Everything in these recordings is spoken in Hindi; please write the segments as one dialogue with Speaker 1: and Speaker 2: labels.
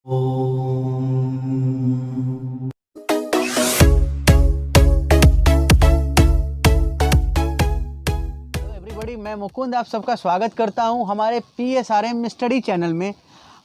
Speaker 1: एवरीबॉडी, मैं मुकुंद आप सबका स्वागत करता हूं हमारे PSRM स्टडी चैनल में।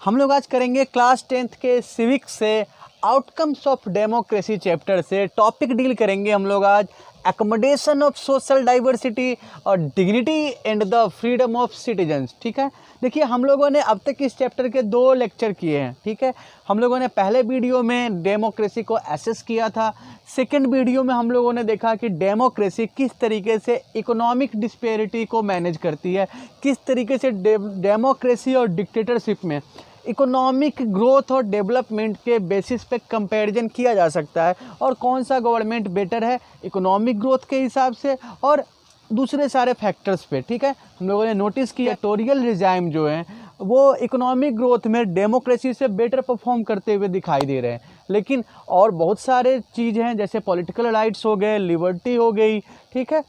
Speaker 1: हम लोग आज करेंगे क्लास 10th के सिविक्स से आउटकम्स ऑफ डेमोक्रेसी चैप्टर से टॉपिक डील करेंगे। हम लोग आज एकोमोडेशन ऑफ सोशल डाइवर्सिटी और dignity and the freedom of citizens. ठीक है, देखिए हम लोगों ने अब तक इस चैप्टर के 2 लेक्चर किए हैं। ठीक है, हम लोगों ने पहले वीडियो में डेमोक्रेसी को एसेस किया था। सेकंड वीडियो में हम लोगों ने देखा कि डेमोक्रेसी किस तरीके से इकोनॉमिक डिस्पेरिटी को मैनेज करती है, किस तरीके से डेमोक्रेसी और डिक्टेटरशिप में इकोनॉमिक ग्रोथ और डेवलपमेंट के बेसिस पे कंपैरिजन किया जा सकता है और कौन सा गवर्नमेंट बेटर है इकोनॉमिक ग्रोथ के हिसाब से और दूसरे सारे फैक्टर्स पे। ठीक है, हम लोगों ने नोटिस किया डिक्टेटोरियल रिजाइम जो हैं वो इकोनॉमिक ग्रोथ में डेमोक्रेसी से बेटर परफॉर्म करते हुए दिखाई दे रहे हैं, लेकिन और बहुत सारे चीज़ हैं जैसे पॉलिटिकल राइट्स हो गए, लिबर्टी हो गई। ठीक है,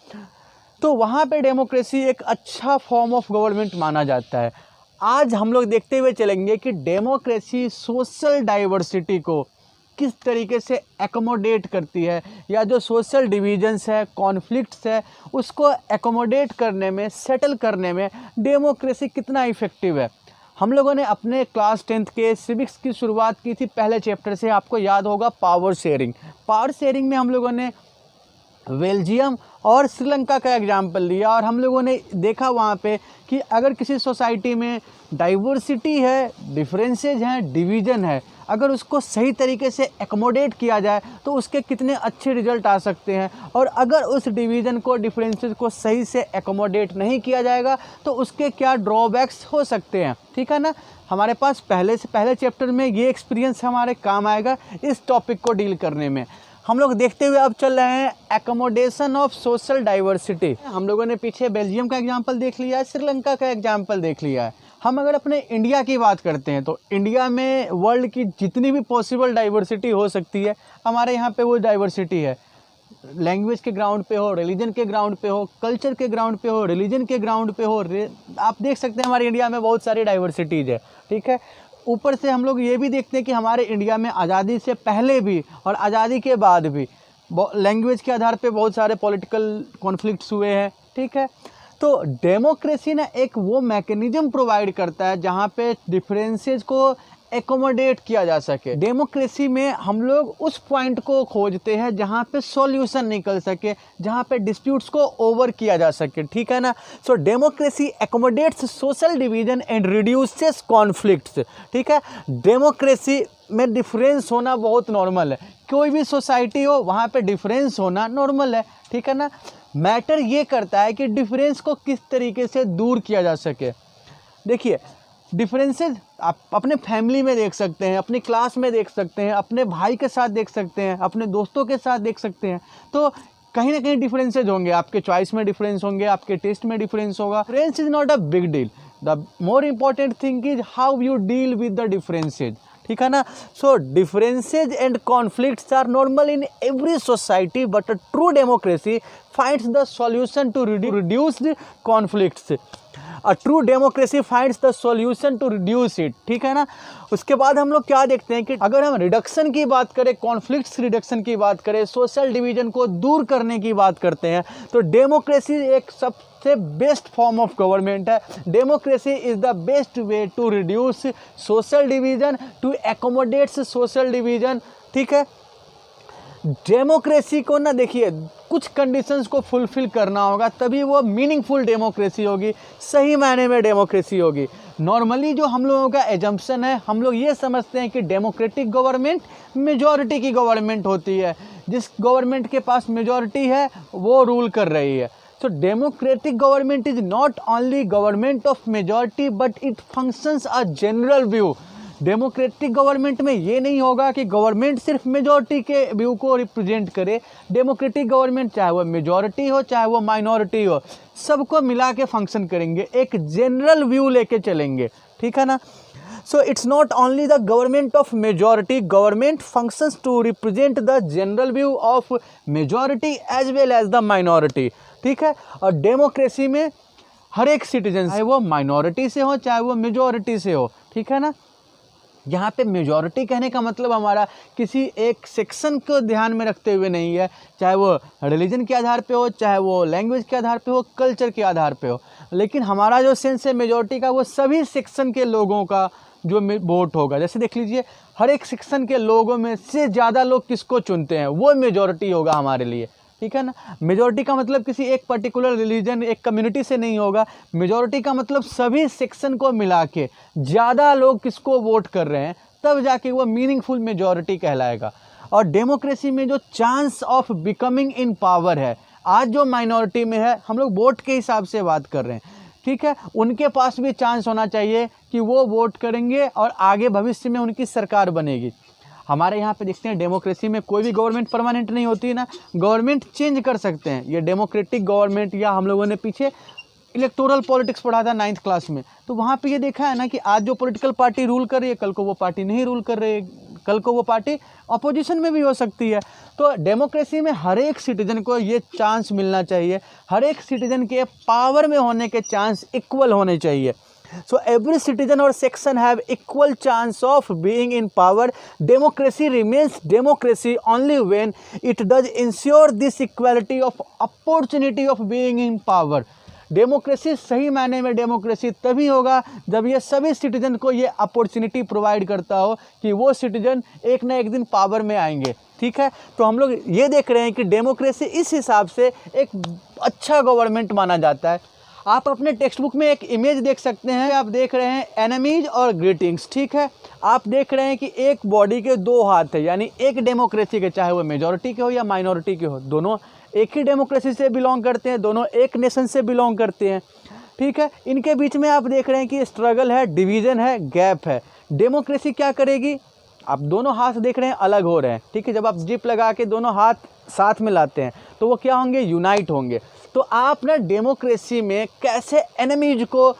Speaker 1: तो वहाँ पे डेमोक्रेसी एक अच्छा फॉर्म ऑफ गवर्नमेंट माना जाता है। आज हम लोग देखते हुए चलेंगे कि डेमोक्रेसी सोशल डाइवर्सिटी को किस तरीके से एकोमोडेट करती है, या जो सोशल डिवीजन्स है, कॉन्फ्लिक्ट्स है, उसको एकोमोडेट करने में, सेटल करने में डेमोक्रेसी कितना इफ़ेक्टिव है। हम लोगों ने अपने क्लास 10th के सिविक्स की शुरुआत की थी पहले चैप्टर से, आपको याद होगा पावर शेयरिंग। पावर शेयरिंग में हम लोगों ने बेल्जियम और श्रीलंका का एग्जाम्पल लिया और हम लोगों ने देखा वहाँ पे कि अगर किसी सोसाइटी में डाइवर्सिटी है, डिफरेंसेज हैं, डिवीज़न है, अगर उसको सही तरीके से एकोमोडेट किया जाए तो उसके कितने अच्छे रिजल्ट आ सकते हैं, और अगर उस डिवीज़न को, डिफरेंसेज को सही से एकोमोडेट नहीं किया जाएगा तो उसके क्या ड्रॉबैक्स हो सकते हैं। ठीक है ना, हमारे पास पहले चैप्टर में ये एक्सपीरियंस हमारे काम आएगा इस टॉपिक को डील करने में। हम लोग देखते हुए अब चल रहे हैं एकोमोडेशन ऑफ सोशल डाइवर्सिटी। हम लोगों ने पीछे बेल्जियम का एग्जांपल देख लिया है, श्रीलंका का एग्जांपल देख लिया है। हम अगर अपने इंडिया की बात करते हैं तो इंडिया में वर्ल्ड की जितनी भी पॉसिबल डाइवर्सिटी हो सकती है हमारे यहाँ पे वो डाइवर्सिटी है। लैंग्वेज के ग्राउंड पे हो, रिलीजन के ग्राउंड पे हो, कल्चर के ग्राउंड पे हो, रिलीजन के ग्राउंड पे हो, आप देख सकते हैं हमारे इंडिया में बहुत सारी डाइवर्सिटीज़ है। ठीक है, ऊपर से हम लोग ये भी देखते हैं कि हमारे इंडिया में आज़ादी से पहले भी और आज़ादी के बाद भी लैंग्वेज के आधार पे बहुत सारे पॉलिटिकल कॉन्फ्लिक्ट्स हुए हैं। ठीक है, तो डेमोक्रेसी ना एक वो मैकेनिज्म प्रोवाइड करता है जहाँ पे डिफरेंसेस को एकोमोडेट किया जा सके। डेमोक्रेसी में हम लोग उस पॉइंट को खोजते हैं जहाँ पे सॉल्यूशन निकल सके, जहाँ पे डिस्प्यूट्स को ओवर किया जा सके। ठीक है ना, so democracy accommodates social division and reduces conflicts. ठीक है, डेमोक्रेसी में डिफरेंस होना बहुत नॉर्मल है, कोई भी सोसाइटी हो वहाँ पे डिफरेंस होना नॉर्मल है। ठीक है ना, मैटर ये करता है कि डिफरेंस को किस तरीके से दूर किया जा सके। देखिए डिफरेंसेस आप अपने फैमिली में देख सकते हैं, अपनी क्लास में देख सकते हैं, अपने भाई के साथ देख सकते हैं, अपने दोस्तों के साथ देख सकते हैं, तो कहीं ना कहीं डिफरेंसेज होंगे। आपके चॉइस में डिफरेंस होंगे, आपके टेस्ट में डिफरेंस होगा। Difference is not a big deal, the more important thing is how you deal with the differences. ठीक है ना, so differences and conflicts are normal in every society but a true democracy finds the solution to reduce the conflicts. A true democracy finds the solution to reduce it. ठीक है ना, उसके बाद हम लोग क्या देखते हैं कि अगर हम रिडक्शन की बात करें, कॉन्फ्लिक्ट्स रिडक्शन की बात करें, सोशल डिवीजन को दूर करने की बात करते हैं, तो डेमोक्रेसी एक सबसे बेस्ट फॉर्म ऑफ गवर्नमेंट है। Democracy is the best way to reduce social division, to accommodates social division. ठीक है, डेमोक्रेसी को ना देखिए कुछ कंडीशंस को फुलफिल करना होगा तभी वो मीनिंगफुल डेमोक्रेसी होगी, सही मायने में डेमोक्रेसी होगी। नॉर्मली जो हम लोगों का एजम्पशन है, हम लोग ये समझते हैं कि डेमोक्रेटिक गवर्नमेंट मेजॉरिटी की गवर्नमेंट होती है, जिस गवर्नमेंट के पास मेजॉरिटी है वो रूल कर रही है। So democratic government is not only government of majority but it functions a general view। Democratic government में ये नहीं होगा कि गवर्नमेंट सिर्फ मेजॉरिटी के व्यू को रिप्रेजेंट करे। डेमोक्रेटिक गवर्नमेंट चाहे वो मेजॉरिटी हो चाहे वो माइनॉरिटी हो, सबको मिला के फंक्शन करेंगे, एक जनरल व्यू लेके चलेंगे। ठीक है ना, so it's not only the government of majority, government functions to represent the general view of majority as well as the minority. ठीक है, और डेमोक्रेसी में हर एक सिटीजन, चाहे वो माइनॉरिटी से हो चाहे वो मेजॉरिटी से हो, ठीक है ना, यहाँ पे मेजॉरिटी कहने का मतलब हमारा किसी एक सेक्शन को ध्यान में रखते हुए नहीं है, चाहे वो रिलीजन के आधार पे हो, चाहे वो लैंग्वेज के आधार पे हो, कल्चर के आधार पे हो, लेकिन हमारा जो सेंस है मेजॉरिटी का वो सभी सेक्शन के लोगों का जो वोट होगा। जैसे देख लीजिए, हर एक सेक्शन के लोगों में से ज़्यादा लोग किसको चुनते हैं, वो मेजॉरिटी होगा हमारे लिए, ठीक है ना। मेजॉरिटी का मतलब किसी एक पर्टिकुलर रिलीजन, एक कम्युनिटी से नहीं होगा। मेजॉरिटी का मतलब सभी सेक्शन को मिला के ज़्यादा लोग किसको वोट कर रहे हैं, तब जाके वो मीनिंगफुल मेजॉरिटी कहलाएगा। और डेमोक्रेसी में जो chance of becoming in power है, आज जो माइनॉरिटी में है, हम लोग वोट के हिसाब से बात कर रहे हैं, ठीक है, उनके पास भी चांस होना चाहिए कि वो वोट करेंगे और आगे भविष्य में उनकी सरकार बनेगी। हमारे यहाँ पे देखते हैं डेमोक्रेसी में कोई भी गवर्नमेंट परमानेंट नहीं होती है ना, गवर्नमेंट चेंज कर सकते हैं। ये डेमोक्रेटिक गवर्नमेंट, या हम लोगों ने पीछे इलेक्टोरल पॉलिटिक्स पढ़ा था 9th क्लास में, तो वहाँ पे ये देखा है ना कि आज जो पॉलिटिकल पार्टी रूल कर रही है, कल को वो पार्टी नहीं रूल कर रही है, कल को वो पार्टी अपोजिशन में भी हो सकती है। तो डेमोक्रेसी में हर एक सिटीजन को ये चांस मिलना चाहिए, हर एक सिटीजन के पावर में होने के चांस इक्वल होने चाहिए। So every citizen or section have equal chance of being in power. Democracy remains democracy only when it does ensure this equality of opportunity of being in power. Democracy सही मायने में डेमोक्रेसी तभी होगा जब ये सभी सिटीजन को ये अपॉर्चुनिटी प्रोवाइड करता हो कि वो सिटीजन एक ना एक दिन पावर में आएंगे, ठीक है। तो हम लोग ये देख रहे हैं कि डेमोक्रेसी इस हिसाब से एक अच्छा गवर्नमेंट माना जाता है। आप अपने टेक्स्ट बुक में एक इमेज देख सकते हैं, आप देख रहे हैं एनिमीज और ग्रीटिंग्स, ठीक है। आप देख रहे हैं कि एक बॉडी के दो हाथ है, यानी एक डेमोक्रेसी के, चाहे वो मेजॉरिटी के हो या माइनॉरिटी के हो, दोनों एक ही डेमोक्रेसी से बिलोंग करते हैं, दोनों एक नेशन से बिलोंग करते हैं, ठीक है। इनके बीच में आप देख रहे हैं कि स्ट्रगल है, डिवीज़न है, गैप है। डेमोक्रेसी क्या करेगी, आप दोनों हाथ देख रहे हैं अलग हो रहे हैं, ठीक है। जब आप जिप लगा के दोनों हाथ साथ में लाते हैं तो वो क्या होंगे, यूनाइट होंगे। तो आप ना डेमोक्रेसी में कैसे एनिमीज को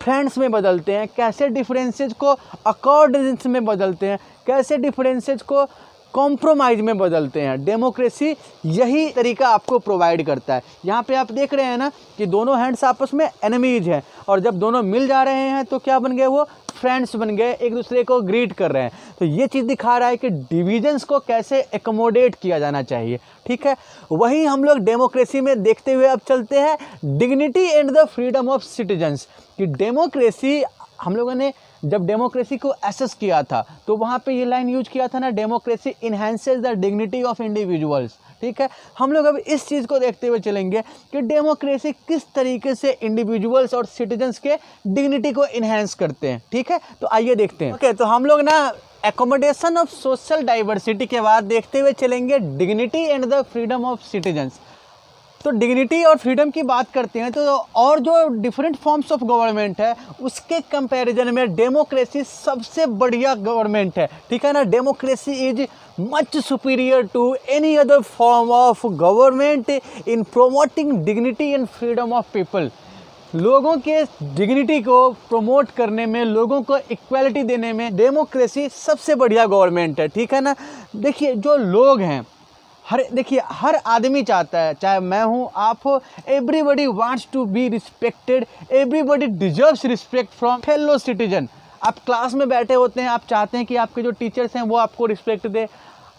Speaker 1: फ्रेंड्स में बदलते हैं, कैसे डिफरेंसेस को अकॉर्डेंस में बदलते हैं, कैसे डिफरेंसेस को कॉम्प्रोमाइज में बदलते हैं, डेमोक्रेसी यही तरीका आपको प्रोवाइड करता है। यहाँ पे आप देख रहे हैं ना कि दोनों हैंड्स आपस में एनिमीज हैं, और जब दोनों मिल जा रहे हैं तो क्या बन गए, वो फ्रेंड्स बन गए, एक दूसरे को ग्रीट कर रहे हैं। तो ये चीज़ दिखा रहा है कि डिविजन्स को कैसे एकोमोडेट किया जाना चाहिए, ठीक है। वही हम लोग डेमोक्रेसी में देखते हुए अब चलते हैं dignity and the freedom of citizens. कि डेमोक्रेसी, हम लोगों ने जब डेमोक्रेसी को एसेस किया था तो वहाँ पे ये लाइन यूज किया था ना, democracy enhances the dignity of individuals, ठीक है। हम लोग अब इस चीज़ को देखते हुए चलेंगे कि डेमोक्रेसी किस तरीके से इंडिविजुअल्स और सिटीजन्स के डिग्निटी को इन्हेंस करते हैं, ठीक है। तो आइए देखते हैं। ओके, तो हम लोग ना एकोमोडेशन ऑफ सोशल डाइवर्सिटी के बाद देखते हुए चलेंगे dignity and the freedom of citizens. तो डिग्निटी और फ्रीडम की बात करते हैं तो और जो डिफरेंट फॉर्म्स ऑफ गवर्नमेंट है उसके कंपैरिजन में डेमोक्रेसी सबसे बढ़िया गवर्नमेंट है, ठीक है ना। Democracy is much superior to any other form of government in promoting dignity and freedom of people. लोगों के डिग्निटी को प्रमोट करने में, लोगों को इक्वालिटी देने में डेमोक्रेसी सबसे बढ़िया गवर्नमेंट है, ठीक है ना। देखिए जो लोग हैं, हर आदमी चाहता है, चाहे मैं हूँ, आप हो, everybody wants to be respected, everybody deserves respect from fellow citizen. आप क्लास में बैठे होते हैं, आप चाहते हैं कि आपके जो टीचर्स हैं वो आपको रिस्पेक्ट दे,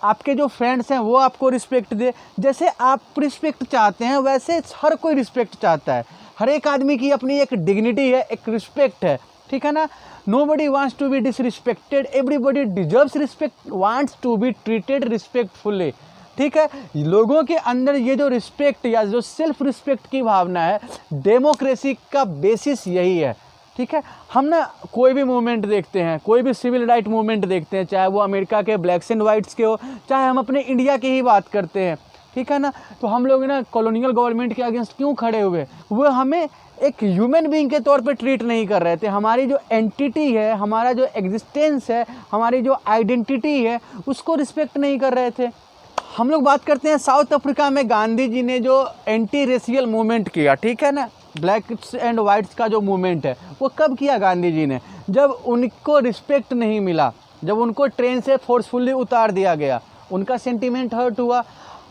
Speaker 1: आपके जो फ्रेंड्स हैं वो आपको रिस्पेक्ट दे। जैसे आप रिस्पेक्ट चाहते हैं वैसे हर कोई रिस्पेक्ट चाहता है। हर एक आदमी की अपनी एक डिग्निटी है, एक रिस्पेक्ट है, ठीक है ना। Nobody wants to be disrespected, everybody deserves respect, wants to be treated respectfully, ठीक है। लोगों के अंदर ये जो रिस्पेक्ट या जो सेल्फ रिस्पेक्ट की भावना है, डेमोक्रेसी का बेसिस यही है, ठीक है। हम ना कोई भी मूवमेंट देखते हैं, कोई भी सिविल राइट मूवमेंट देखते हैं, चाहे वो अमेरिका के ब्लैक्स एंड वाइट्स के हो, चाहे हम अपने इंडिया की ही बात करते हैं, ठीक है ना। तो हम लोग ना कॉलोनियल गवर्नमेंट के अगेंस्ट क्यों खड़े हुए, वो हमें एक ह्यूमन बीइंग के तौर पे ट्रीट नहीं कर रहे थे। हमारी जो एंटिटी है, हमारा जो एग्जिस्टेंस है, हमारी जो आइडेंटिटी है, उसको रिस्पेक्ट नहीं कर रहे थे। हम लोग बात करते हैं साउथ अफ्रीका में गांधी जी ने जो एंटी रेशियल मूवमेंट किया, ठीक है ना, ब्लैक्स एंड वाइट्स का जो मूवमेंट है वो कब किया गांधी जी ने, जब उनको रिस्पेक्ट नहीं मिला, जब उनको ट्रेन से फोर्सफुली उतार दिया गया, उनका सेंटीमेंट हर्ट हुआ।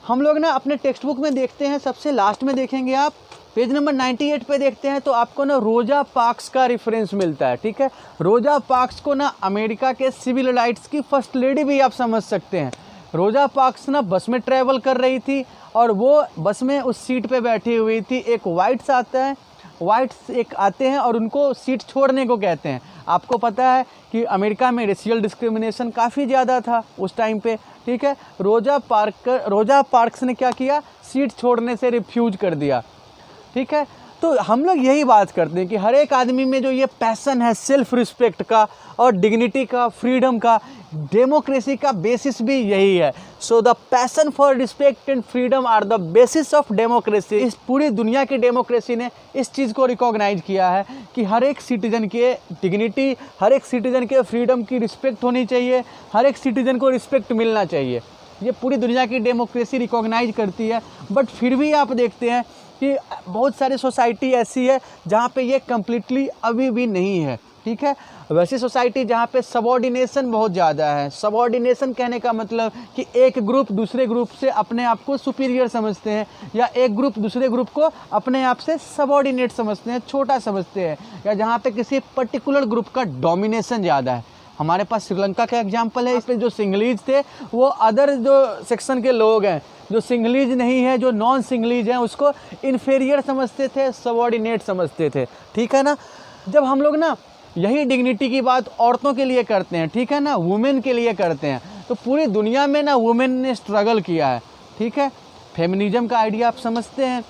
Speaker 1: हम लोग ना अपने टेक्स्ट बुक में देखते हैं, सबसे लास्ट में देखेंगे आप पेज नंबर 98 पे देखते हैं तो आपको ना रोजा पार्क्स का रेफरेंस मिलता है। ठीक है, रोजा पार्क्स को ना अमेरिका के सिविल राइट्स की फर्स्ट लेडी भी आप समझ सकते हैं। रोजा पार्क्स ना बस में ट्रैवल कर रही थी और वो बस में उस सीट पे बैठी हुई थी। एक वाइट्स एक आते हैं और उनको सीट छोड़ने को कहते हैं। आपको पता है कि अमेरिका में रेशियल डिस्क्रिमिनेशन काफ़ी ज़्यादा था उस टाइम पे। ठीक है, रोजा पार्क्स ने क्या किया, सीट छोड़ने से रिफ्यूज कर दिया। ठीक है, तो हम लोग यही बात करते हैं कि हर एक आदमी में जो ये पैसन है सेल्फ रिस्पेक्ट का और डिग्निटी का, फ्रीडम का, डेमोक्रेसी का बेसिस भी यही है। So the passion for respect and freedom are the basis of democracy. इस पूरी दुनिया की डेमोक्रेसी ने इस चीज़ को रिकॉग्नाइज किया है कि हर एक सिटीजन के डिग्निटी, हर एक सिटीजन के फ्रीडम की रिस्पेक्ट होनी चाहिए, हर एक सिटीजन को रिस्पेक्ट मिलना चाहिए। ये पूरी दुनिया की डेमोक्रेसी रिकॉग्नाइज करती है। बट फिर भी आप देखते हैं कि बहुत सारी सोसाइटी ऐसी है जहाँ पे ये कम्प्लीटली अभी भी नहीं है। ठीक है, वैसी सोसाइटी जहाँ पे सबऑर्डिनेशन बहुत ज़्यादा है। सबऑर्डिनेशन कहने का मतलब कि एक ग्रुप दूसरे ग्रुप से अपने आप को सुपीरियर समझते हैं, या एक ग्रुप दूसरे ग्रुप को अपने आप से सबऑर्डिनेट समझते हैं, छोटा समझते हैं, या जहाँ पे किसी पर्टिकुलर ग्रुप का डोमिनेशन ज़्यादा है। हमारे पास श्रीलंका का एग्जाम्पल है। इसमें जो सिंगलीज थे वो अदर जो सेक्शन के लोग हैं, जो सिंगलीज नहीं है, जो नॉन सिंगलीज हैं, उसको इन्फीरियर समझते थे, सबऑर्डिनेट समझते थे। ठीक है ना, जब हम लोग ना यही डिग्निटी की बात औरतों के लिए करते हैं, ठीक है ना, वुमेन के लिए करते हैं, तो पूरी दुनिया में ना वुमेन ने स्ट्रगल किया है। ठीक है, फेमिनिज्म का आइडिया आप समझते हैं।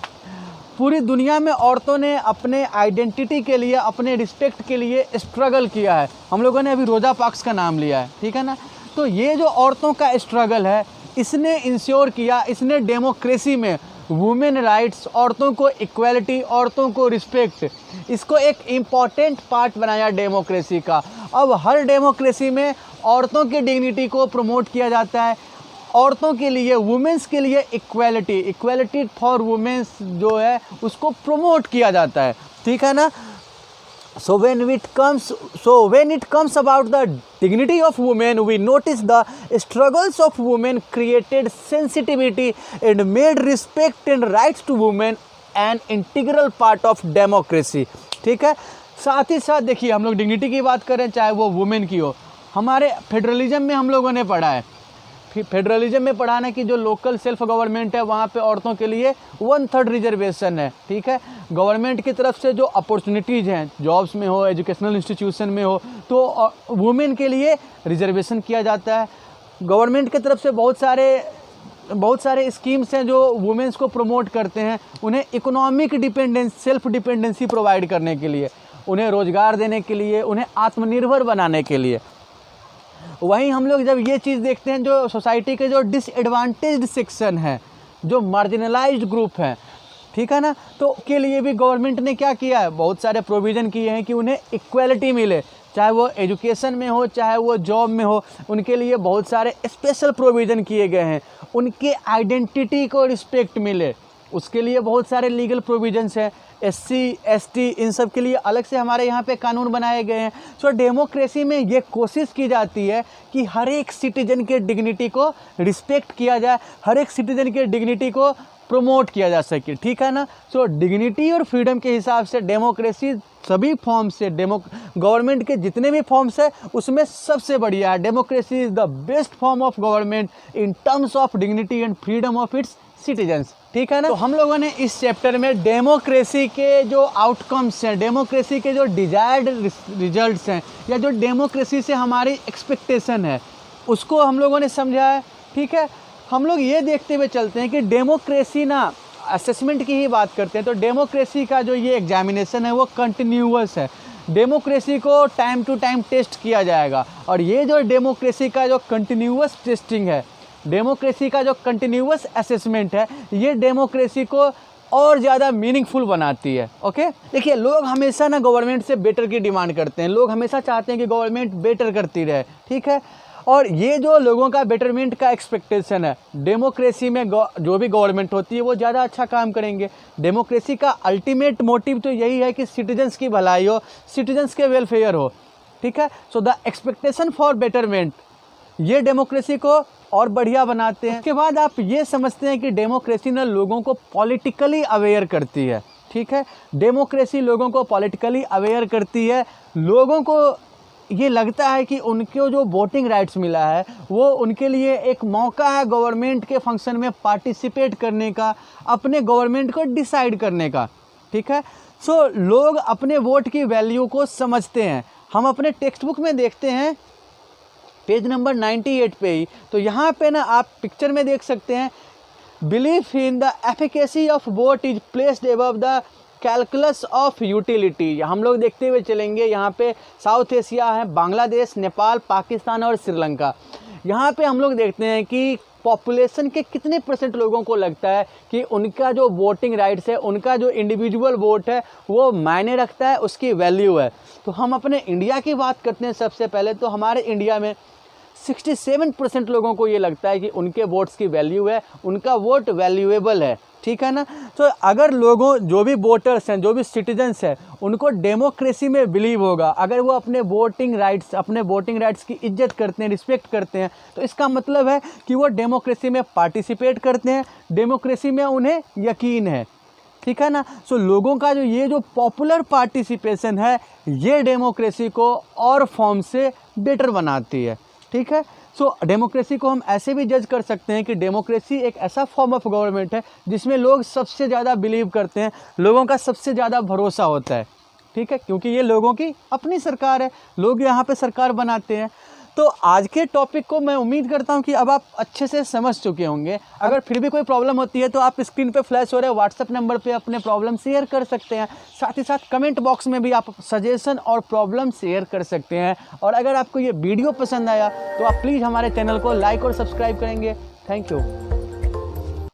Speaker 1: पूरी दुनिया में औरतों ने अपने आइडेंटिटी के लिए, अपने रिस्पेक्ट के लिए स्ट्रगल किया है। हम लोगों ने अभी रोजा पार्क्स का नाम लिया है। ठीक है ना, तो ये जो औरतों का स्ट्रगल है, इसने इंश्योर किया, इसने डेमोक्रेसी में वुमेन राइट्स, औरतों को इक्वालिटी, औरतों को रिस्पेक्ट, इसको एक इम्पॉर्टेंट पार्ट बनाया डेमोक्रेसी का। अब हर डेमोक्रेसी में औरतों की डिग्निटी को प्रमोट किया जाता है। औरतों के लिए, वुमेन्स के लिए इक्वालिटी फॉर वुमेन्स जो है उसको प्रमोट किया जाता है। ठीक है ना, so when it comes about the dignity of women, we notice the struggles of women created sensitivity and made respect and rights to women an integral part of democracy। ठीक है, साथ ही साथ देखिए हम लोग डिग्निटी की बात करें, चाहे वो वुमेन की हो। हमारे फेडरलिज्म में हम लोगों ने पढ़ा है, फेडरलिज्म में पढ़ाना कि जो लोकल सेल्फ गवर्नमेंट है वहाँ पे औरतों के लिए 1/3 रिजर्वेशन है। ठीक है, गवर्नमेंट की तरफ से जो अपॉर्चुनिटीज़ हैं, जॉब्स में हो, एजुकेशनल इंस्टीट्यूशन में हो, तो वुमेन के लिए रिजर्वेशन किया जाता है। गवर्नमेंट की तरफ से बहुत सारे स्कीम्स हैं जो वुमेन्स को प्रमोट करते हैं, उन्हें economic dependence, self dependency provide करने के लिए, उन्हें रोज़गार देने के लिए, उन्हें आत्मनिर्भर बनाने के लिए। वहीं हम लोग जब ये चीज़ देखते हैं, जो सोसाइटी के जो डिसएडवांटेज्ड सेक्शन है, जो मार्जिनलाइज्ड ग्रुप हैं, ठीक है ना, तो के लिए भी गवर्नमेंट ने क्या किया है, बहुत सारे प्रोविज़न किए हैं कि उन्हें इक्वालिटी मिले, चाहे वो एजुकेशन में हो, चाहे वो जॉब में हो, उनके लिए बहुत सारे स्पेशल प्रोविज़न किए गए हैं। उनके आइडेंटिटी को रिस्पेक्ट मिले, उसके लिए बहुत सारे लीगल प्रोविजंस हैं। SC ST इन सब के लिए अलग से हमारे यहाँ पे कानून बनाए गए हैं। सो डेमोक्रेसी में ये कोशिश की जाती है कि हर एक सिटीजन के डिग्निटी को रिस्पेक्ट किया जाए, हर एक सिटीजन के डिग्निटी को प्रमोट किया जा सके। ठीक है ना, सो डिग्निटी और फ्रीडम के हिसाब से डेमोक्रेसी सभी फॉर्म से, गवर्नमेंट के जितने भी फॉर्म्स है उसमें सबसे बढ़िया है। Democracy is the best form of government in terms of dignity and freedom of its citizens. ठीक है ना, तो हम लोगों ने इस चैप्टर में डेमोक्रेसी के जो आउटकम्स हैं, डेमोक्रेसी के जो डिजायर्ड रिजल्ट्स हैं, या जो डेमोक्रेसी से हमारी एक्सपेक्टेशन है, उसको हम लोगों ने समझा है। ठीक है, हम लोग ये देखते हुए चलते हैं कि डेमोक्रेसी ना, असेसमेंट की ही बात करते हैं तो डेमोक्रेसी का जो ये एग्जामिनेशन है वो कंटिन्यूअस है। डेमोक्रेसी को टाइम टू टाइम टेस्ट किया जाएगा, और ये जो डेमोक्रेसी का जो कंटिन्यूअस टेस्टिंग है, डेमोक्रेसी का जो कंटिन्यूअस असेसमेंट है, ये डेमोक्रेसी को और ज़्यादा मीनिंगफुल बनाती है। ओके, देखिए लोग हमेशा ना गवर्नमेंट से बेटर की डिमांड करते हैं, लोग हमेशा चाहते हैं कि गवर्नमेंट बेटर करती रहे। ठीक है, और ये जो लोगों का बेटरमेंट का एक्सपेक्टेशन है, डेमोक्रेसी में जो भी गवर्नमेंट होती है वो ज़्यादा अच्छा काम करेंगे। डेमोक्रेसी का अल्टीमेट मोटिव तो यही है कि सिटीजन्स की भलाई हो, सिटीजन्स के वेलफेयर हो। ठीक है, so the expectation for betterment, ये डेमोक्रेसी को और बढ़िया बनाते हैं। उसके बाद आप ये समझते हैं कि डेमोक्रेसी ना लोगों को पॉलिटिकली अवेयर करती है। ठीक है। डेमोक्रेसी लोगों को पॉलिटिकली अवेयर करती है, लोगों को ये लगता है कि उनको जो वोटिंग राइट्स मिला है वो उनके लिए एक मौका है गवर्नमेंट के फंक्शन में पार्टिसिपेट करने का, अपने गवर्नमेंट को डिसाइड करने का, ठीक है। सो लोग अपने वोट की वैल्यू को समझते हैं। हम अपने टेक्स्ट बुक में देखते हैं पेज नंबर 98 पे ही, तो यहाँ पे ना आप पिक्चर में देख सकते हैं, belief in the efficacy of vote is placed above the calculus of utility. हम लोग देखते हुए चलेंगे, यहाँ पे साउथ एशिया है, बांग्लादेश, नेपाल, पाकिस्तान और श्रीलंका। यहाँ पे हम लोग देखते हैं कि पॉपुलेशन के कितने % लोगों को लगता है कि उनका जो वोटिंग राइट्स है, उनका जो इंडिविजुअल वोट है वो मायने रखता है, उसकी वैल्यू है। तो हम अपने इंडिया की बात करते हैं सबसे पहले, तो हमारे इंडिया में 67% लोगों को ये लगता है कि उनके वोट्स की वैल्यू है, उनका वोट वैल्यूएबल है, ठीक है ना। तो अगर लोगों, जो भी वोटर्स हैं, जो भी सिटीजन्स हैं, उनको डेमोक्रेसी में बिलीव होगा, अगर वो अपने वोटिंग राइट्स की इज्जत करते हैं, रिस्पेक्ट करते हैं, तो इसका मतलब है कि वो डेमोक्रेसी में पार्टिसिपेट करते हैं, डेमोक्रेसी में उन्हें यकीन है, ठीक है ना। सो लोगों का जो पॉपुलर पार्टिसिपेशन है, ये डेमोक्रेसी को और फॉर्म से बेटर बनाती है, ठीक है। सो डेमोक्रेसी को हम ऐसे भी जज कर सकते हैं कि डेमोक्रेसी एक ऐसा फॉर्म ऑफ गवर्नमेंट है जिसमें लोग सबसे ज़्यादा बिलीव करते हैं, लोगों का सबसे ज़्यादा भरोसा होता है, ठीक है, क्योंकि ये लोगों की अपनी सरकार है, लोग यहाँ पे सरकार बनाते हैं। तो आज के टॉपिक को मैं उम्मीद करता हूँ कि अब आप अच्छे से समझ चुके होंगे। अगर फिर भी कोई प्रॉब्लम होती है तो आप स्क्रीन पे फ्लैश हो रहे व्हाट्सएप नंबर पे अपने प्रॉब्लम शेयर कर सकते हैं। साथ ही साथ कमेंट बॉक्स में भी आप सजेशन और प्रॉब्लम शेयर कर सकते हैं। और अगर आपको ये वीडियो पसंद आया तो आप प्लीज़ हमारे चैनल को लाइक और सब्सक्राइब करेंगे। Thank you.